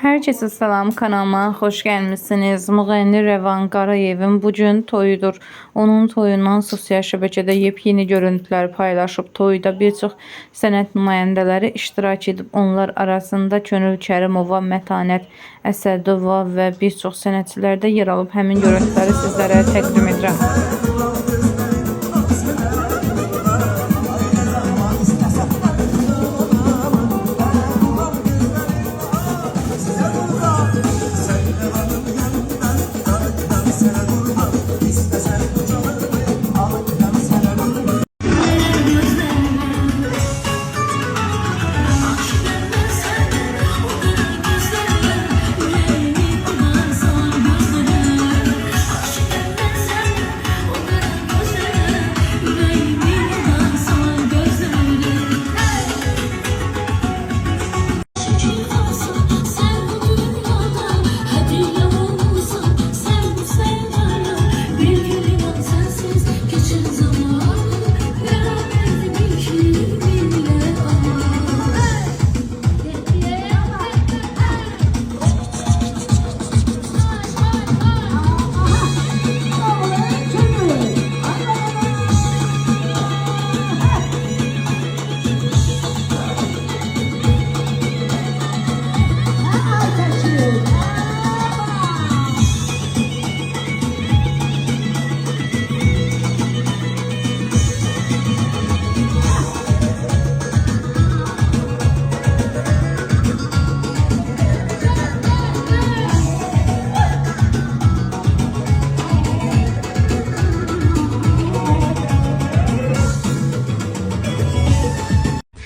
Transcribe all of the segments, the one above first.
Herkese salam, kanalıma hoş gelmişsiniz. Müğənni Rəvan Qarayevin bugün toyudur. Onun toyundan sosial şəbəkədə yepyeni görüntülər paylaşıb. Toyda bir çox sənət nümayəndələri iştirak edib. Onlar arasında Könül Kərimova, Mətanət Əsədova və bir çox sənətçilər də yer alıb. Həmin görüntüləri sizlərə təqdim edirəm.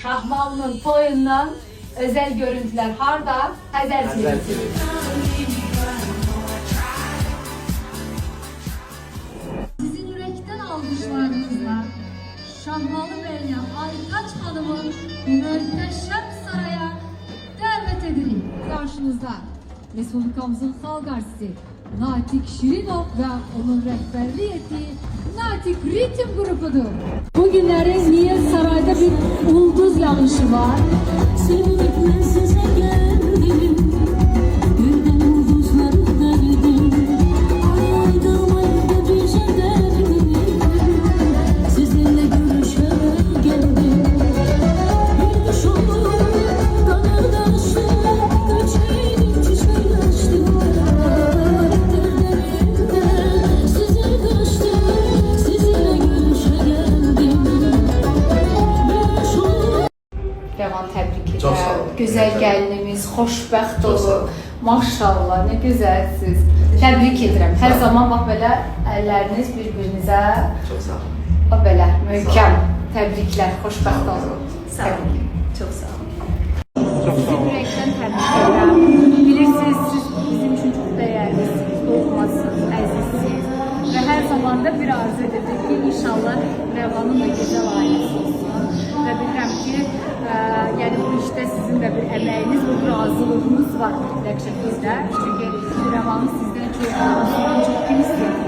Şahmalının toyundan özel görüntüler harda? Həzər TV. Sizin yürekten alkışlarınızla Şahmalı Bey'le Aytaç Hanım'ın muhteşem saraya davet edilir. Karşınızda Respublikamızın xalq artisti Natiq Şirinov ve onun rehberliği ettiği Natiq Ritim grubudur. Bugünlerin niye sarayda bir ulduz yağışı var? Sevinip size geldim, birden ulduzları verdim. Aydım ayda bir şey derdim, sizinle görüşmeye geldim. Bir düş olur, kanardan açtım, göçeğini çiçeği açtım. Derlerimden size kaçtım, sizinle görüşe geldim. Bir düş olur. Rəvan, təbrik Çox sağ edirəm. olun. Gözəl gəlinimiz, xoşbəxt Çox sağ olun. olun. Maşallah, nə gözəlsiniz. Təbrik edirəm. Hər zaman bax belə əlləriniz bir-birinizə Çok sağ olun. o belə möhkəm. Təbriklər, xoşbəxt olun. Sağ olun. Çok sağ olun. Sizi ürəkdən təbrik edirəm. Bilirsiniz, siz bizim üçün çox dəyərlisiniz, doğmasınız, əzizsiniz. Və hər zaman da bir arzu edirdik ki, inşallah Rəvanın da gözəl ailəsi olsun. Və bilirəm ki, yəni bu işdə sizin də bir əməyiniz, bir razılığınız var mütləq şəkildə. Çünki Rəvanın sizdən çox kim istəyir?